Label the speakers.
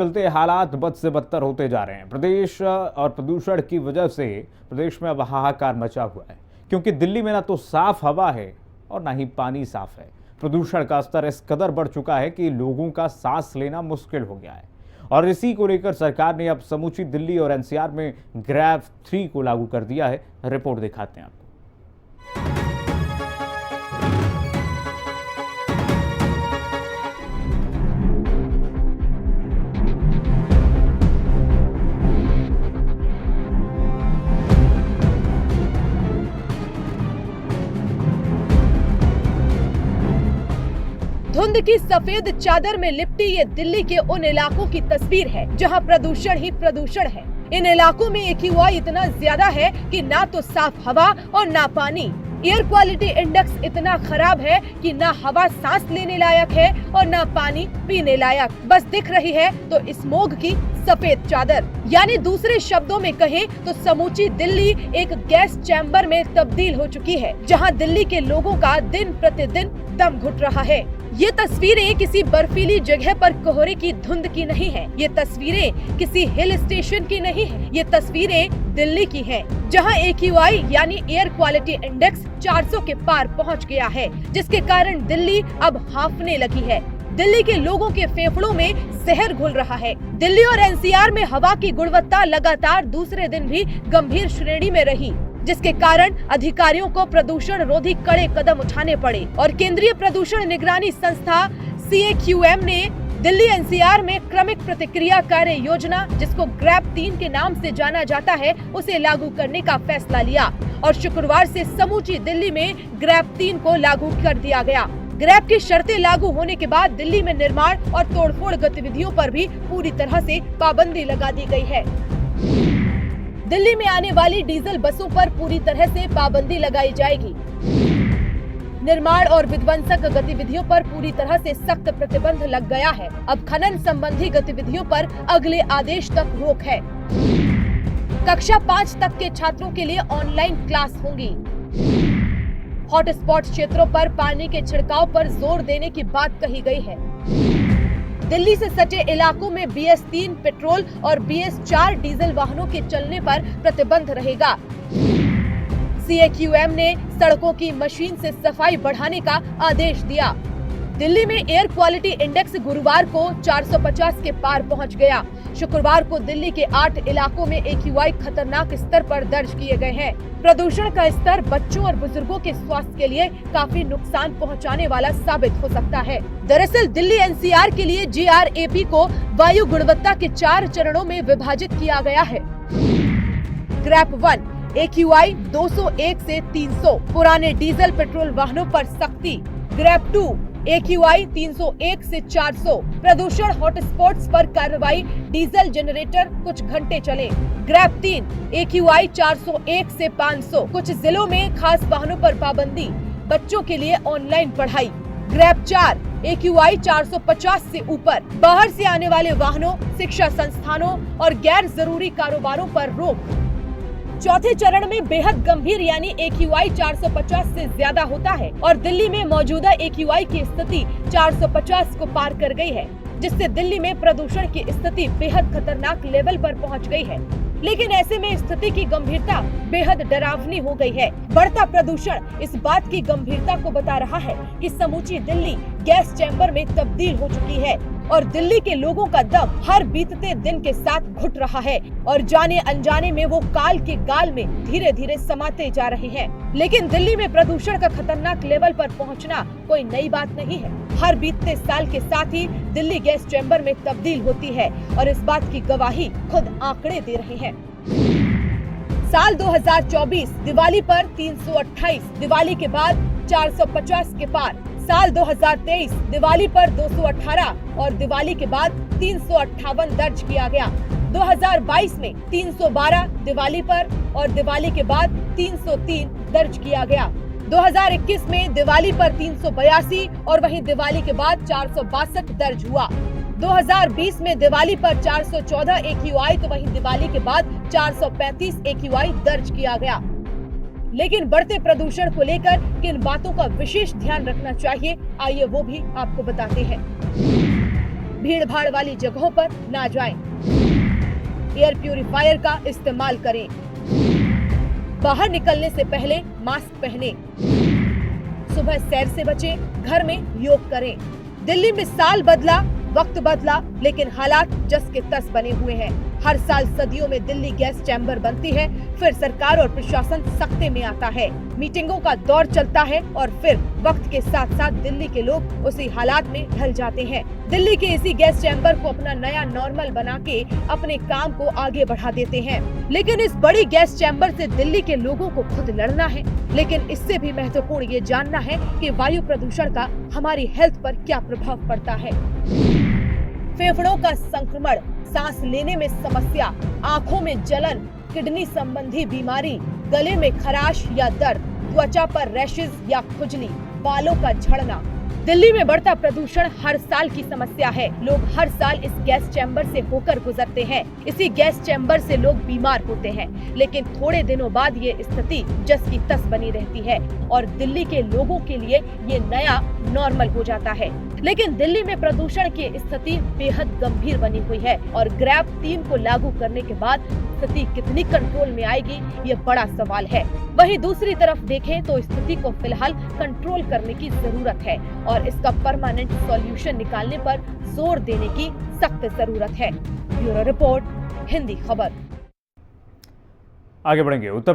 Speaker 1: चलते हालात बद से बदतर होते जा रहे हैं। प्रदेश और प्रदूषण की वजह से प्रदेश में अब हाहाकार मचा हुआ है, क्योंकि दिल्ली में ना तो साफ हवा है और ना ही पानी साफ है। प्रदूषण का स्तर इस कदर बढ़ चुका है कि लोगों का सांस लेना मुश्किल हो गया है, और इसी को लेकर सरकार ने अब समूची दिल्ली और एनसीआर में ग्रैब 3 को लागू कर दिया है। रिपोर्ट दिखाते हैं आपको।
Speaker 2: धुंध की सफेद चादर में लिपटी ये दिल्ली के उन इलाकों की तस्वीर है जहां प्रदूषण ही प्रदूषण है। इन इलाकों में AQI इतना ज्यादा है कि ना तो साफ हवा और ना पानी। एयर क्वालिटी इंडेक्स इतना खराब है कि ना हवा सांस लेने लायक है और ना पानी पीने लायक। बस दिख रही है तो स्मोग की सफेद चादर। यानी दूसरे शब्दों में कहें तो समूची दिल्ली एक गैस चैम्बर में तब्दील हो चुकी है, जहां दिल्ली के लोगों का दिन प्रतिदिन दम घुट रहा है। ये तस्वीरें किसी बर्फीली जगह पर कोहरे की धुंध की नहीं है। ये तस्वीरें किसी हिल स्टेशन की नहीं है। ये तस्वीरें दिल्ली की हैं, जहां AQI यानी एयर क्वालिटी इंडेक्स 400 के पार पहुंच गया है, जिसके कारण दिल्ली अब हांफने लगी है। दिल्ली के लोगों के फेफड़ों में जहर घुल रहा है। दिल्ली और NCR में हवा की गुणवत्ता लगातार दूसरे दिन भी गंभीर श्रेणी में रही, जिसके कारण अधिकारियों को प्रदूषण रोधी कड़े कदम उठाने पड़े। और केंद्रीय प्रदूषण निगरानी संस्था CAQM ने दिल्ली NCR में क्रमिक प्रतिक्रिया कार्य योजना, जिसको ग्रैब 3 के नाम से जाना जाता है, उसे लागू करने का फैसला लिया और शुक्रवार से समूची दिल्ली में ग्रैब 3 को लागू कर दिया गया। ग्रैब की शर्तें लागू होने के बाद दिल्ली में निर्माण और तोड़फोड़ गतिविधियों पर भी पूरी तरह से पाबंदी लगा दी गई है। दिल्ली में आने वाली डीजल बसों पर पूरी तरह से पाबंदी लगाई जाएगी। निर्माण और विध्वंसक गतिविधियों पर पूरी तरह से सख्त प्रतिबंध लग गया है। अब खनन संबंधी गतिविधियों पर अगले आदेश तक रोक है। कक्षा 5 तक के छात्रों के लिए ऑनलाइन क्लास होंगी। हॉटस्पॉट क्षेत्रों पर पानी के छिड़काव पर जोर देने की बात कही गई है। दिल्ली से सटे इलाकों में BS3 पेट्रोल और BS4 डीजल वाहनों के चलने पर प्रतिबंध रहेगा। CAQM ने सड़कों की मशीन से सफाई बढ़ाने का आदेश दिया। दिल्ली में एयर क्वालिटी इंडेक्स गुरुवार को 450 के पार पहुंच गया। शुक्रवार को दिल्ली के 8 इलाकों में AQI खतरनाक स्तर पर दर्ज किए गए हैं। प्रदूषण का स्तर बच्चों और बुजुर्गों के स्वास्थ्य के लिए काफी नुकसान पहुंचाने वाला साबित हो सकता है। दरअसल दिल्ली NCR के लिए GRAP को वायु गुणवत्ता के 4 चरणों में विभाजित किया गया है। ग्रैब 1 AQI 201 से 300, पुराने डीजल पेट्रोल वाहनों पर सख्ती। ग्रैब 2 AQI 301 से 400, प्रदूषण हॉटस्पॉट्स पर कार्रवाई, डीजल जनरेटर कुछ घंटे चले। ग्रैब 3 AQI 401 से 500, कुछ जिलों में खास वाहनों पर पाबंदी, बच्चों के लिए ऑनलाइन पढ़ाई। ग्रैब 4 AQI 450 से ऊपर, बाहर से आने वाले वाहनों, शिक्षा संस्थानों और गैर जरूरी कारोबारों पर रोक। चौथे चरण में बेहद गंभीर यानी AQI 450 से ज्यादा होता है और दिल्ली में मौजूदा AQI की स्थिति 450 को पार कर गई है, जिससे दिल्ली में प्रदूषण की स्थिति बेहद खतरनाक लेवल पर पहुंच गई है। लेकिन ऐसे में स्थिति की गंभीरता बेहद डरावनी हो गई है। बढ़ता प्रदूषण इस बात की गंभीरता को बता रहा है कि समूची दिल्ली गैस चैम्बर में तब्दील हो चुकी है और दिल्ली के लोगों का दम हर बीतते दिन के साथ घुट रहा है और जाने अनजाने में वो काल के गाल में धीरे धीरे समाते जा रहे हैं। लेकिन दिल्ली में प्रदूषण का खतरनाक लेवल पर पहुंचना कोई नई बात नहीं है। हर बीतते साल के साथ ही दिल्ली गैस चैम्बर में तब्दील होती है और इस बात की गवाही खुद आंकड़े दे रहे हैं। साल 2024 दिवाली पर 328, दिवाली के बाद 450 के पार। साल 2023 दिवाली पर 218 और दिवाली के बाद 358 दर्ज किया गया। 2022 में 312 दिवाली पर और दिवाली के बाद 303 दर्ज किया गया। 2021 में दिवाली पर 382 और वहीं दिवाली के बाद 462 दर्ज हुआ। 2020 में दिवाली पर 414 AQI तो वहीं दिवाली के बाद 435 AQI दर्ज किया गया। लेकिन बढ़ते प्रदूषण को लेकर किन बातों का विशेष ध्यान रखना चाहिए, आइए वो भी आपको बताते हैं। भीड़ भाड़ वाली जगहों पर ना जाएं। एयर प्यूरिफायर का इस्तेमाल करें। बाहर निकलने से पहले मास्क पहने। सुबह सैर से बचें, घर में योग करें। दिल्ली में साल बदला, वक्त बदला, लेकिन हालात जस के तस बने हुए हैं। हर साल सदियों में दिल्ली गैस चैम्बर बनती है, फिर सरकार और प्रशासन सख्ते में आता है, मीटिंगों का दौर चलता है और फिर वक्त के साथ साथ दिल्ली के लोग उसी हालात में ढल जाते हैं। दिल्ली के इसी गैस चैम्बर को अपना नया नॉर्मल बना के अपने काम को आगे बढ़ा देते हैं। लेकिन इस बड़ी गैस चैम्बर से दिल्ली के लोगों को खुद लड़ना है। लेकिन इससे भी महत्वपूर्ण ये जानना है कि वायु प्रदूषण का हमारी हेल्थ पर क्या प्रभाव पड़ता है। फेफड़ों का संक्रमण, सांस लेने में समस्या, आंखों में जलन, किडनी संबंधी बीमारी, गले में खराश या दर्द, त्वचा पर रैशेज या खुजली, बालों का झड़ना। दिल्ली में बढ़ता प्रदूषण हर साल की समस्या है। लोग हर साल इस गैस चैम्बर से होकर गुजरते हैं। इसी गैस चैम्बर से लोग बीमार होते हैं, लेकिन थोड़े दिनों बाद ये स्थिति जस की तस बनी रहती है और दिल्ली के लोगों के लिए ये नया नॉर्मल हो जाता है। लेकिन दिल्ली में प्रदूषण की स्थिति बेहद गंभीर बनी हुई है और ग्रैब 3 को लागू करने के बाद स्थिति कितनी कंट्रोल में आएगी, ये बड़ा सवाल है। वहीं दूसरी तरफ देखें तो स्थिति को फिलहाल कंट्रोल करने की जरूरत है और इसका परमानेंट सॉल्यूशन निकालने पर जोर देने की सख्त जरूरत है। ब्यूरो रिपोर्ट, हिंदी खबर।
Speaker 1: आगे बढ़ेंगे। उत्तर